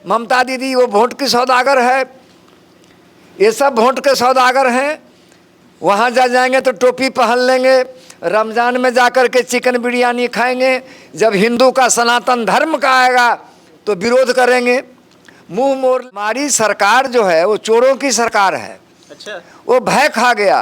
ममता दीदी वो वोट की सौदागर है, ये सब वोट के सौदागर हैं। वहाँ जाएंगे तो टोपी पहन लेंगे, रमज़ान में जाकर के चिकन बिरयानी खाएंगे, जब हिंदू का सनातन धर्म का आएगा तो विरोध करेंगे, मुंह मोड़। हमारी सरकार जो है वो चोरों की सरकार है। अच्छा, वो भय खा गया,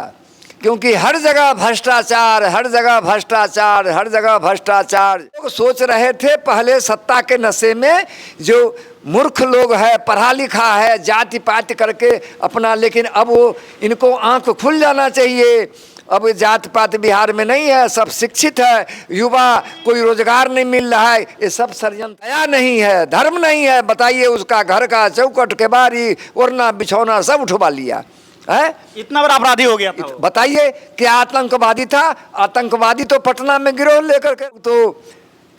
क्योंकि हर जगह भ्रष्टाचार, हर जगह भ्रष्टाचार, हर जगह भ्रष्टाचार। लोग सोच रहे थे पहले सत्ता के नशे में, जो मूर्ख लोग है, पढ़ा लिखा है, जाति पाति करके अपना, लेकिन अब वो इनको आंख खुल जाना चाहिए। अब जात पात बिहार में नहीं है, सब शिक्षित है, युवा, कोई रोजगार नहीं मिल रहा है, ये सब षड्यंत्र। दया नहीं है, धर्म नहीं है, बताइए। उसका घर का चौकट के बारी ओढ़ना बिछौना सब उठवा लिया है। इतना बड़ा अपराधी हो गया था वो। बताइए क्या आतंकवादी था? आतंकवादी तो पटना में गिरोह लेकर के, तो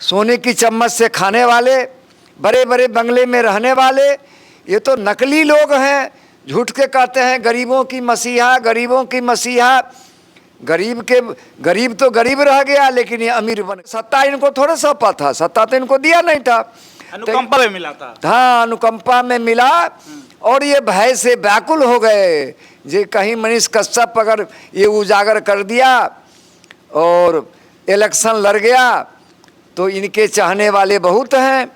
सोने की चम्मच से खाने वाले, बड़े बड़े बंगले में रहने वाले, ये तो नकली लोग हैं। झूठ के कहते हैं गरीबों की मसीहा, गरीबों की मसीहा। गरीब तो गरीब रह गया, लेकिन ये अमीर बन। सत्ता इनको थोड़ा सौंपा था, सत्ता तो इनको दिया नहीं था, अनुकंपा में मिला था। हाँ, अनुकंपा में मिला। और ये भय से व्याकुल हो गए, जे कहीं मनीष कश्यप अगर ये उजागर कर दिया और इलेक्शन लड़ गया तो इनके चाहने वाले बहुत हैं,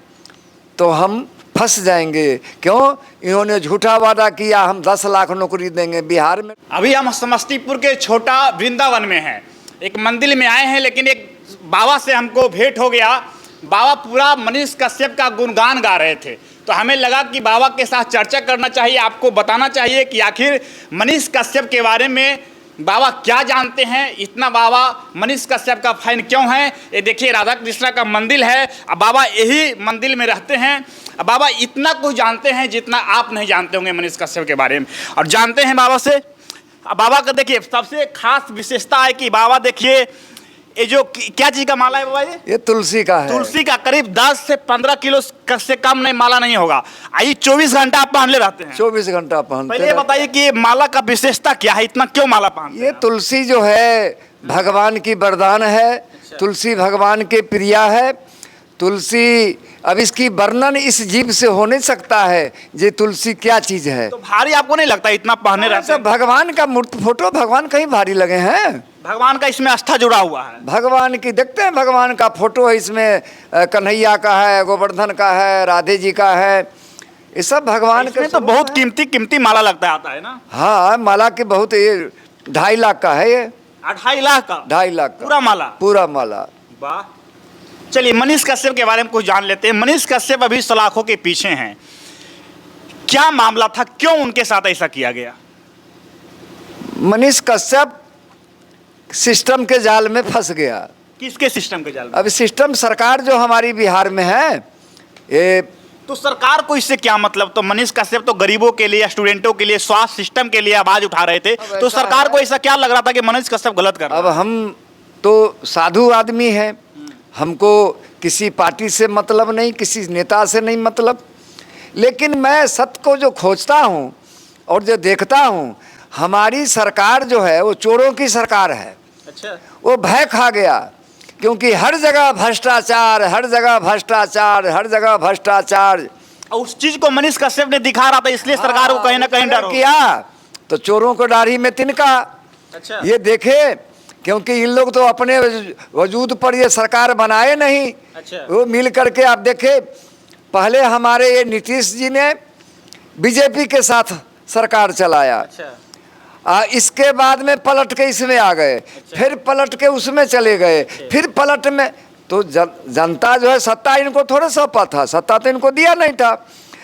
तो हम फंस जाएंगे। क्यों? इन्होंने झूठा वादा किया, हम 10 लाख नौकरी देंगे बिहार में। अभी हम समस्तीपुर के छोटा वृंदावन में हैं, एक मंदिर में आए हैं, लेकिन एक बाबा से हमको भेंट हो गया। बाबा पूरा मनीष कश्यप का गुणगान गा रहे थे, तो हमें लगा कि बाबा के साथ चर्चा करना चाहिए, आपको बताना चाहिए कि आखिर मनीष कश्यप के बारे में बाबा क्या जानते हैं, इतना बाबा मनीष कश्यप का फैन क्यों है। ये देखिए राधा कृष्णा का मंदिर है, अब बाबा यही मंदिर में रहते हैं। अब बाबा इतना कुछ जानते हैं जितना आप नहीं जानते होंगे मनीष कश्यप के बारे में, और जानते हैं बाबा से। अब बाबा का देखिए सबसे खास विशेषता है कि बाबा देखिए ये जो क्या चीज़ का माला है बाबा, ये तुलसी का है। तुलसी का करीब 10 से 15 किलो से कम नहीं माला नहीं होगा। ये 24 घंटा आप पहनले रहते हैं? 24 घंटा पहनते। पहले बताइए कि ये माला का विशेषता क्या है, इतना क्यों माला पहनते? ये तुलसी जो है भगवान की वरदान है। तुलसी भगवान के प्रिया है। तुलसी, अब इसकी वर्णन इस जीव से हो नहीं सकता है, ये तुलसी क्या चीज है। तो भारी आपको नहीं लगता इतना पहने रहते हैं? भगवान का मूर्ति फोटो, भगवान कहीं भारी लगे हैं? भगवान का इसमें आस्था जुड़ा हुआ है। भगवान की देखते हैं, भगवान का फोटो है इसमें, कन्हैया का है, गोवर्धन का है, राधे जी का है, ये सब भगवान के। तो बहुत कीमती माला लगता आता है ना? हाँ, माला के बहुत, ये 2.5 लाख का है, ये 2.5 लाख का? 2.5 लाख का पूरा माला? पूरा माला। वाह। चलिए मनीष कश्यप के बारे में कुछ जान लेते हैं। मनीष कश्यप अभी सलाखों के पीछे हैं, क्या मामला था, क्यों उनके साथ ऐसा किया गया? मनीष कश्यप सिस्टम के जाल में फंस गया। किसके सिस्टम के जाल में? अब सिस्टम सरकार जो हमारी बिहार में है, ये तो सरकार को इससे क्या मतलब? तो मनीष कश्यप तो गरीबों के लिए, स्टूडेंटों के लिए, स्वास्थ्य सिस्टम के लिए आवाज उठा रहे थे, तो सरकार को ऐसा क्या लग रहा था कि मनीष कश्यप गलत कर रहा है? अब हम तो साधु आदमी हैं, हमको किसी पार्टी से मतलब नहीं, किसी नेता से नहीं मतलब, लेकिन मैं सत्य को जो खोजता हूँ और जो देखता हूँ, हमारी सरकार जो है वो चोरों की सरकार है। अच्छा। वो भय खा गया, क्योंकि हर जगह भ्रष्टाचार, हर जगह भ्रष्टाचार, हर जगह भ्रष्टाचार। उस चीज को मनीष कश्यप ने दिखा रहा था, इसलिए सरकार को कहीं ना कहीं डर किया, तो चोरों को दाढ़ी में तिनका। अच्छा। ये देखे, क्योंकि इन लोग तो अपने वजूद पर ये सरकार बनाए नहीं। अच्छा। वो मिल करके आप देखे, पहले हमारे ये नीतीश जी ने बीजेपी के साथ सरकार चलाया। अच्छा। इसके बाद में पलट के इसमें आ गए। अच्छा। फिर पलट के उसमें चले गए। फिर पलट में तो जनता जो है, सत्ता इनको थोड़ा सौंपा था, सत्ता तो इनको दिया नहीं था,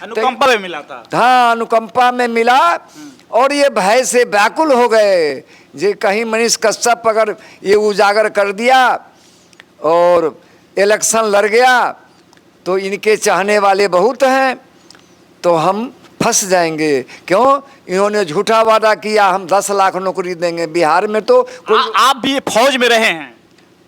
अनुकंपा में मिला था। हाँ, अनुकंपा में मिला। और ये भय से व्याकुल हो गए, जे कहीं मनीष कश्यप अगर ये उजागर कर दिया और इलेक्शन लड़ गया तो इनके चाहने वाले बहुत हैं, तो हम फंस जाएंगे। क्यों? इन्होंने झूठा वादा किया, हम 10 लाख नौकरी देंगे बिहार में। तो आप भी फौज में रहे हैं?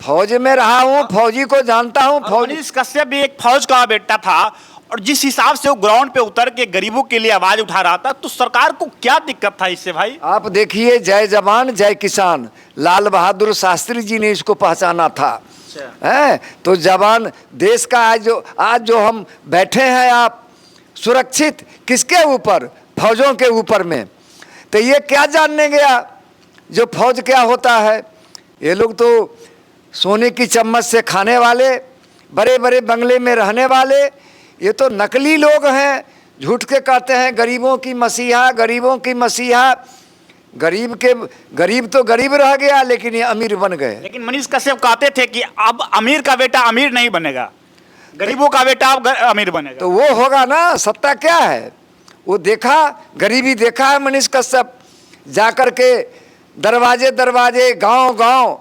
फौज में रहा हूँ, फौजी को जानता हूँ। मनीष कश्यप भी एक फौज का बेटा था, और जिस हिसाब से वो ग्राउंड पे उतर के गरीबों के लिए आवाज उठा रहा था, तो सरकार को क्या दिक्कत था इससे भाई? आप देखिए, जय जवान जय किसान, लाल बहादुर शास्त्री जी ने इसको पहचाना था। है तो जवान देश का आज जो हम बैठे हैं, आप सुरक्षित किसके ऊपर? फौजों के ऊपर में। तो ये क्या जानने गया जो फौज क्या होता है? ये लोग तो सोने की चम्मच से खाने वाले, बड़े बड़े बंगले में रहने वाले, ये तो नकली लोग हैं। झूठ के कहते हैं गरीबों की मसीहा, गरीबों की मसीहा। गरीब तो गरीब रह गया, लेकिन ये अमीर बन गए। लेकिन मनीष कश्यप कहते थे कि अब अमीर का बेटा अमीर नहीं बनेगा, गरीबों का बेटा अब अमीर बनेगा। तो वो होगा ना, सत्ता क्या है वो देखा, गरीबी देखा है मनीष कश्यप। जाकर के दरवाजे दरवाजे, गांव गांव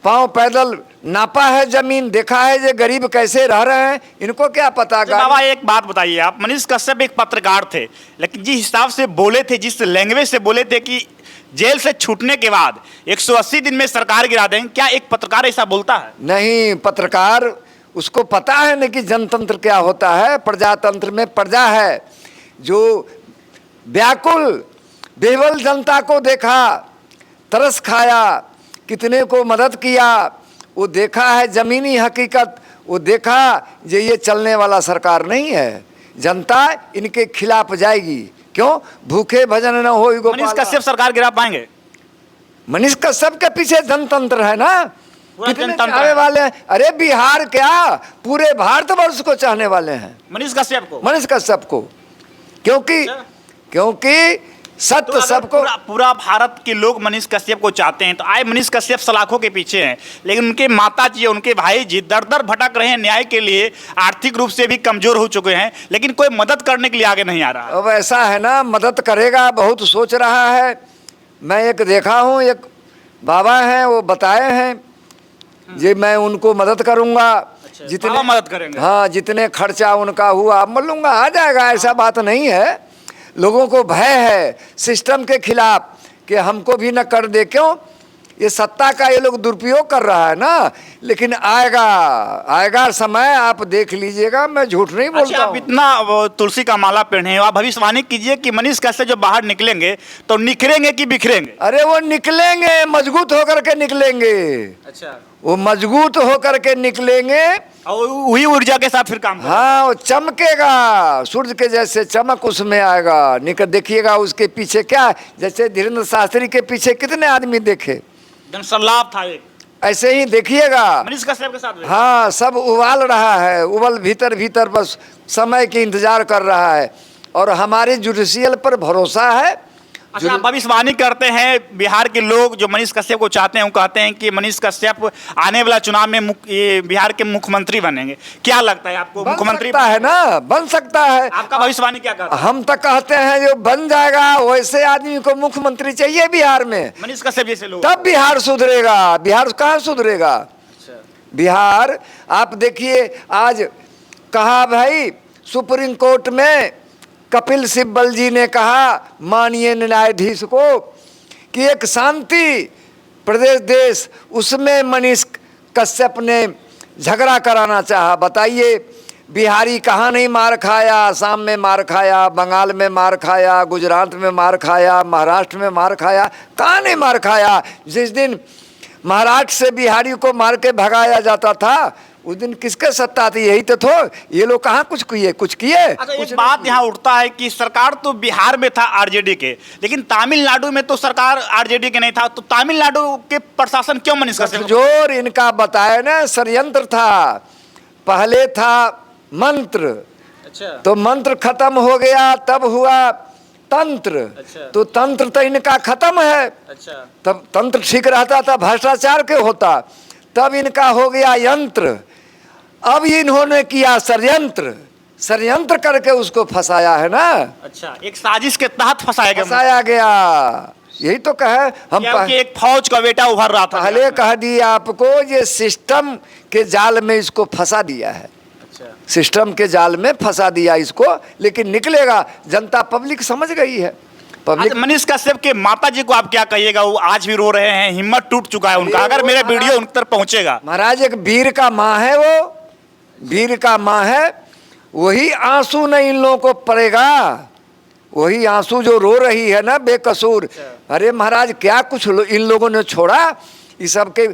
पांव पैदल नापा है जमीन, देखा है ये गरीब कैसे रह रहे हैं। इनको क्या पता? बाबा एक बात बताइए, आप मनीष कश्यप एक पत्रकार थे, लेकिन जिस हिसाब से बोले थे, जिस लैंग्वेज से बोले थे कि जेल से छूटने के बाद 180 दिन में सरकार गिरा देंगे, क्या एक पत्रकार ऐसा बोलता है? नहीं, पत्रकार उसको पता है न कि जनतंत्र क्या होता है। प्रजातंत्र में प्रजा है जो व्याकुल बेवल जनता को देखा, तरस खाया, कितने को मदद किया, वो देखा है ज़मीनी हकीकत। वो देखा ये चलने वाला सरकार नहीं है, जनता इनके खिलाफ जाएगी। क्यों? भूखे भजन न हो। मनीष कश्यप सरकार गिरा पाएंगे? मनीष कश्यप के पीछे जनतंत्र है ना, कितने जनतंत्र चाहने है। वाले हैं। अरे बिहार क्या, पूरे भारतवर्ष को चाहने वाले हैं मनीष कश्यप को, मनीष कश्यप को। क्योंकि सत्य तो सबको, पूरा भारत के लोग मनीष कश्यप को चाहते हैं। तो आए मनीष कश्यप सलाखों के पीछे हैं, लेकिन उनके माता जी, उनके भाई जी दर दर भटक रहे हैं न्याय के लिए, आर्थिक रूप से भी कमजोर हो चुके हैं, लेकिन कोई मदद करने के लिए आगे नहीं आ रहा। अब ऐसा है ना, मदद करेगा, बहुत सोच रहा है। मैं एक देखा हूँ, एक बाबा हैं, वो बताए हैं जी मैं उनको मदद करूँगा। जितने मदद करेंगे, हाँ, जितने खर्चा उनका हुआ मैं लूँगा, आ जाएगा। ऐसा बात नहीं है। लोगों को भय है सिस्टम के खिलाफ कि हमको भी न कर दे। क्यों? ये सत्ता का ये लोग दुरुपयोग कर रहा है ना, लेकिन आएगा समय, आप देख लीजिएगा। मैं झूठ नहीं बोलता। आप इतना तुलसी का माला पहने, आप भविष्यवाणी कीजिए कि मनीष कश्यप जो बाहर निकलेंगे तो निखरेंगे कि बिखरेंगे? अरे वो निकलेंगे, मजबूत होकर के निकलेंगे। अच्छा, वो मजबूत होकर के निकलेंगे और वही ऊर्जा के साथ फिर काम करेंगे। हाँ, वो चमकेगा, सूर्य के जैसे चमक उसमें आएगा। निकल देखिएगा उसके पीछे क्या, जैसे धीरेन्द्र शास्त्री के पीछे कितने आदमी देखे, जनसल्लाप था एक, ऐसे ही देखिएगा मनीष कश्यप के साथ। हाँ, सब उबाल रहा है, उबल भीतर भीतर बस समय की इंतजार कर रहा है। और हमारे जुडिशियल पर भरोसा है। अच्छा, आप भविष्यवाणी करते हैं, बिहार के लोग जो मनीष कश्यप को चाहते हैं वो कहते हैं कि मनीष कश्यप आने वाला चुनाव में ये बिहार के मुख्यमंत्री बनेंगे। क्या लगता है आपको? मुख्यमंत्री सकता है ना, बन सकता है। आपका भविष्यवाणी क्या कहता है? हम तो कहते हैं जो बन जाएगा, वैसे आदमी को मुख्यमंत्री चाहिए बिहार में, मनीष कश्यप जैसे लोग, तब बिहार सुधरेगा। बिहार कहाँ सुधरेगा? बिहार आप देखिए, आज कहा भाई सुप्रीम कोर्ट में कपिल सिब्बल जी ने कहा माननीय न्यायाधीश को कि एक शांति प्रदेश देश, उसमें मनीष कश्यप ने झगड़ा कराना चाहा। बताइए, बिहारी कहाँ नहीं मार खाया? आसाम में मार खाया, बंगाल में मार खाया, गुजरात में मार खाया, महाराष्ट्र में मार खाया, कहाँ नहीं मार खाया? जिस दिन महाराष्ट्र से बिहारी को मार के भगाया जाता था, उस दिन किसके सत्ता थी? यही तो थो। ये लोग कहाँ कुछ किए? अच्छा, एक बात यहाँ उठता है कि सरकार तो बिहार में था आरजेडी के, लेकिन तमिलनाडु में तो सरकार आरजेडी के नहीं था। तो तमिलनाडु के प्रशासन क्यों मनीष कश्यप? जोर इनका बताया ना, षड्यंत्र था। पहले था मंत्र, अच्छा, तो मंत्र खत्म हो गया, तब हुआ तंत्र। अच्छा, तो तंत्र तो इनका खत्म है। अच्छा, तब तंत्र ठीक रहता था, भ्रष्टाचार के होता, तब इनका हो गया यंत्र। अब इन्होंने किया षड्यंत्र करके उसको फंसाया है ना। अच्छा, एक साजिश के तहत फंसाया गया। यही तो कहे हम एक फौज का बेटा उभर रहा था। पहले कह दिया आपको, ये सिस्टम के जाल में इसको फंसा दिया है। अच्छा, सिस्टम के जाल में फंसा दिया इसको, लेकिन निकलेगा। जनता पब्लिक समझ गई है। पब्लिक मनीष कश्यप के माता जी को आप क्या कहिएगा? वो आज भी रो रहे हैं, हिम्मत टूट चुका है उनका। अगर मेरा वीडियो उन तक पहुंचेगा, महाराज एक वीर का माँ है, वो वीर का माँ है। वही आंसू नहीं इन लोगों को पड़ेगा, वही आंसू जो रो रही है ना बेकसूर। अरे महाराज क्या कुछ इन लोगों ने छोड़ा? इस सब के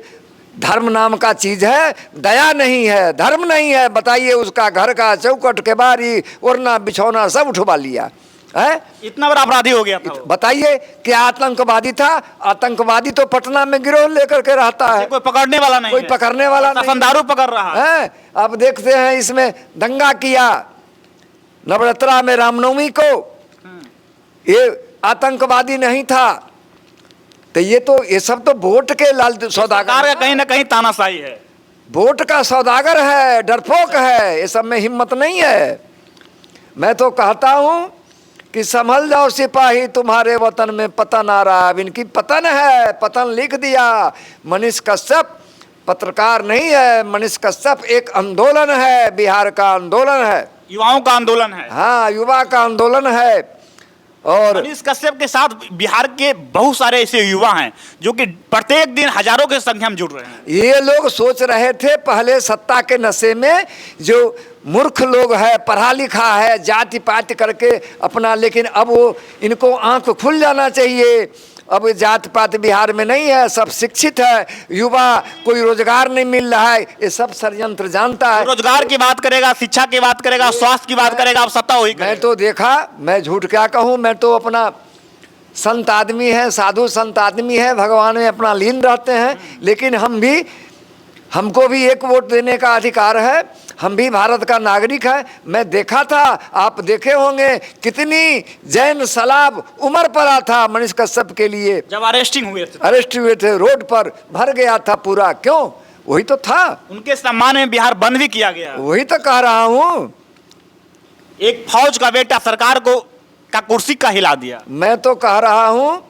धर्म नाम का चीज है, दया नहीं है, धर्म नहीं है। बताइए, उसका घर का चौखट के बारी ओरना बिछौना सब उठवा लिया है। इतना बड़ा अपराधी हो गया था वो। बताइए, क्या आतंकवादी था? आतंकवादी तो पटना में गिरोह लेकर के रहता है, कोई पकड़ने वाला नहीं कोई है। पकड़ने वाला नहीं दारू पकड़ रहा है। अब देखते हैं, इसमें दंगा किया नवरात्रा में रामनवमी को, ये आतंकवादी नहीं था। तो ये सब तो वोट के लाल सौदागर का कहीं ना कहीं तानाशाही है, वोट का सौदागर है, डरपोक है, ये सब में हिम्मत नहीं है। मैं तो कहता हूं कि संभल जाओ सिपाही, तुम्हारे वतन में पतन आ रहा। अब इनकी पतन है, पतन लिख दिया। मनीष कश्यप पत्रकार नहीं है, मनीष कश्यप एक आंदोलन है, बिहार का आंदोलन है, युवाओं का आंदोलन है। हाँ, युवा का आंदोलन है। और मनीष कश्यप के साथ बिहार के बहुत सारे ऐसे युवा हैं जो कि प्रत्येक दिन हजारों की संख्या में जुड़ रहे हैं। ये लोग सोच रहे थे पहले सत्ता के नशे में, जो मूर्ख लोग है, पढ़ा लिखा है, जाति पाति करके अपना, लेकिन अब वो इनको आंख खुल जाना चाहिए। अब जात पात बिहार में नहीं है, सब शिक्षित है, युवा कोई रोजगार नहीं मिल रहा है, ये सब षड्यंत्र जानता है। रोजगार की बात करेगा, शिक्षा की बात करेगा, स्वास्थ्य की बात करेगा, अब सत्ता वही मैं तो देखा, मैं झूठ क्या कहूँ, मैं तो अपना संत आदमी है, साधु संत आदमी है, भगवान में अपना लीन रहते हैं, लेकिन हमको भी एक वोट देने का अधिकार है, हम भी भारत का नागरिक है। मैं देखा था, आप देखे होंगे, कितनी जैन सलाब उमर पड़ा था मनीष कश्यप के लिए। जब अरेस्ट हुए थे, रोड पर भर गया था पूरा। क्यों? वही तो था, उनके सम्मान में बिहार बंद भी किया गया। वही तो कह रहा हूँ, एक फौज का बेटा सरकार का कुर्सी का हिला दिया। मैं तो कह रहा हूँ,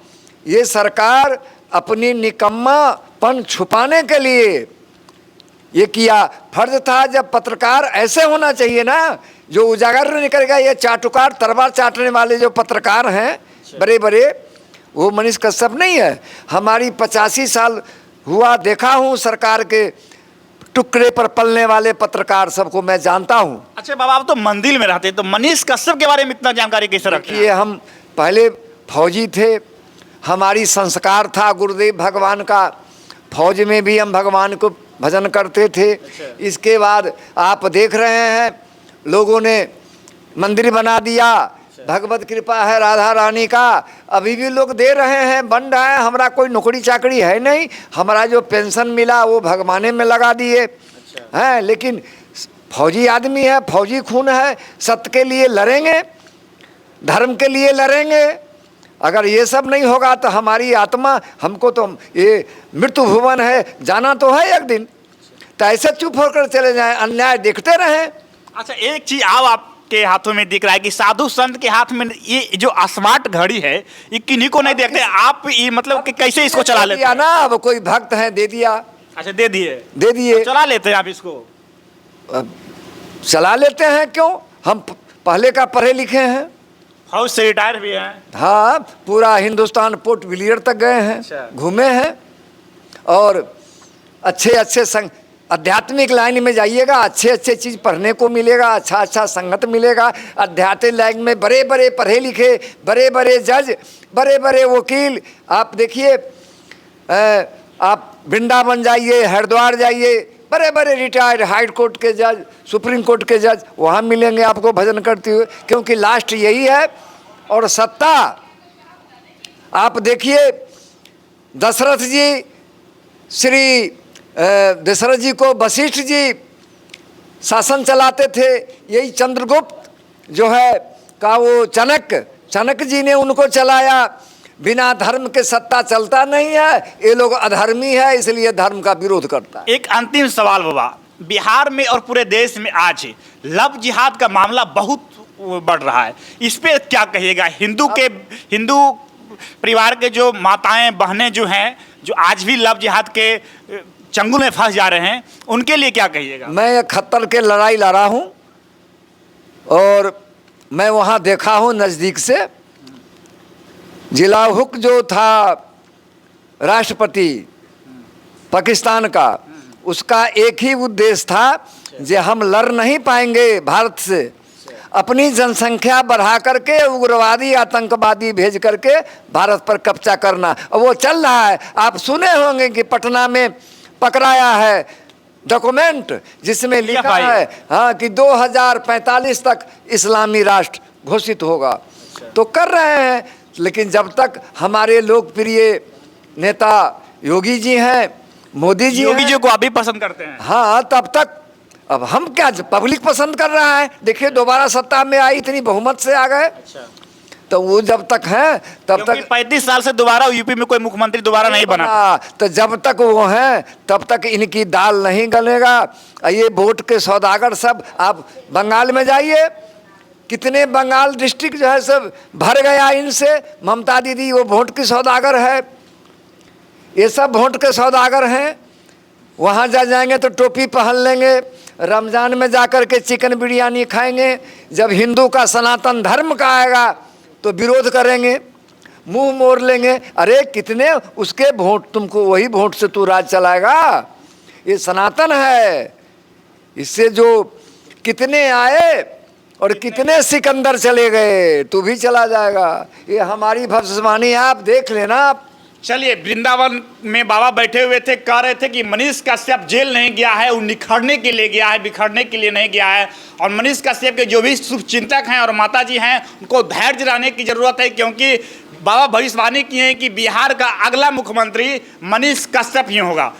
ये सरकार अपनी निकम्मापन छुपाने के लिए ये किया। फर्ज था, जब पत्रकार ऐसे होना चाहिए ना, जो उजागर नहीं करेगा। ये चाटुकार तलवार चाटने वाले जो पत्रकार हैं बड़े बड़े, वो मनीष कश्यप नहीं है। हमारी 85 साल हुआ, देखा हूँ सरकार के टुकड़े पर पलने वाले पत्रकार सबको मैं जानता हूँ। अच्छा बाबा, आप तो मंदिर में रहते, तो मनीष कश्यप के बारे में इतना जानकारी कैसे रखते हैं? ये हम पहले फौजी थे, हमारी संस्कार था गुरुदेव भगवान का, फौज में भी हम भगवान को भजन करते थे। इसके बाद आप देख रहे हैं, लोगों ने मंदिर बना दिया, भगवत कृपा है राधा रानी का, अभी भी लोग दे रहे हैं, बन रहा है। हमारा कोई नौकरी चाकरी है नहीं, हमारा जो पेंशन मिला वो भगवाने में लगा दिए हैं। लेकिन फौजी आदमी है, फौजी खून है, सत्य के लिए लड़ेंगे, धर्म के लिए लड़ेंगे। अगर ये सब नहीं होगा तो हमारी आत्मा, हमको तो ये मृत्यु भुवन है, जाना तो है एक दिन। तो ऐसे चुप होकर चले जाएं, अन्याय देखते रहें। अच्छा, एक चीज आपके हाथों में दिख रहा है कि साधु संत के हाथ में ये जो स्मार्ट घड़ी है, ये किन्हीं को नहीं देखते आप, ये मतलब कि कैसे इसको चला लेते हैं? ना, अब कोई भक्त है दे दिया। अच्छा, दे दिए तो चला लेते हैं आप इसको? चला लेते हैं, क्यों? हम पहले का पढ़े लिखे हैं, फौज से रिटायर भी हैं। हाँ, पूरा हिंदुस्तान पोर्ट ब्लेयर तक गए हैं। अच्छा। घूमे हैं। और अच्छे आध्यात्मिक लाइन में जाइएगा, अच्छे चीज़ पढ़ने को मिलेगा, अच्छा संगत मिलेगा। आध्यात्मिक लाइन में बड़े बड़े पढ़े लिखे, बड़े बड़े जज, बड़े बड़े वकील, आप देखिए, आप वृंदावन जाइए, हरिद्वार जाइए, बड़े बड़े रिटायर्ड हाई कोर्ट के जज, सुप्रीम कोर्ट के जज वहाँ मिलेंगे आपको भजन करते हुए, क्योंकि लास्ट यही है। और सत्ता, आप देखिए, दशरथ जी, श्री दशरथ जी को वशिष्ठ जी शासन चलाते थे, यही चंद्रगुप्त जो है का वो चाणक्य जी ने उनको चलाया। बिना धर्म के सत्ता चलता नहीं है, ये लोग अधर्मी है, इसलिए धर्म का विरोध करता है। एक अंतिम सवाल बाबा, बिहार में और पूरे देश में आज लव जिहाद का मामला बहुत बढ़ रहा है, इस पे क्या कहिएगा? हिंदू परिवार के जो माताएं बहनें जो हैं, जो आज भी लव जिहाद के चंगुल में फंस जा रहे हैं, उनके लिए क्या कहिएगा? मैं 71 के लड़ाई लड़ा हूँ और मैं वहाँ देखा हूँ नज़दीक से। जिला हुक जो था राष्ट्रपति पाकिस्तान का, उसका एक ही उद्देश्य था कि हम लड़ नहीं पाएंगे भारत से, अपनी जनसंख्या बढ़ा करके उग्रवादी आतंकवादी भेज करके भारत पर कब्जा करना। और वो चल रहा है। आप सुने होंगे कि पटना में पकड़ाया है डॉक्यूमेंट जिसमें लिखा भाई। है हाँ कि 2045 तक इस्लामी राष्ट्र घोषित होगा। तो कर रहे हैं, लेकिन जब तक हमारे लोकप्रिय नेता योगी जी हैं, मोदी जी योगी हैं, जी को आप भी पसंद करते हैं? हाँ, तब तक अब हम क्या, पब्लिक पसंद कर रहा है। देखिए दोबारा सत्ता में आई, इतनी बहुमत से आ गए। तो वो जब तक है तब क्योंकि तक 35 साल से दोबारा यूपी में कोई मुख्यमंत्री दोबारा नहीं बना। तो जब तक वो हैं तब तक इनकी दाल नहीं गलेगा। ये वोट के सौदागर सब, आप बंगाल में जाइए, कितने बंगाल डिस्ट्रिक्ट जो है सब भर गया इनसे। ममता दीदी वो वोट की सौदागर है, ये सब वोट के सौदागर हैं। वहाँ जा जाएंगे तो टोपी पहन लेंगे, रमज़ान में जाकर के चिकन बिरयानी खाएंगे। जब हिंदू का सनातन धर्म का आएगा तो विरोध करेंगे, मुंह मोड़ लेंगे। अरे कितने उसके वोट, तुमको वही वोट से तू राज चलाएगा? ये सनातन है, इससे जो कितने आए और कितने सिकंदर चले गए, तू भी चला जाएगा। ये हमारी भविष्यवाणी है, आप देख लेना। आप चलिए, वृंदावन में बाबा बैठे हुए थे, कह रहे थे कि मनीष कश्यप जेल नहीं गया है, वो निखरने के लिए गया है, बिखरने के लिए नहीं गया है। और मनीष कश्यप के जो भी शुभचिंतक हैं और माता जी हैं, उनको धैर्य दिलाने की जरूरत है, क्योंकि बाबा भविष्यवाणी की है कि बिहार का अगला मुख्यमंत्री मनीष कश्यप ही होगा।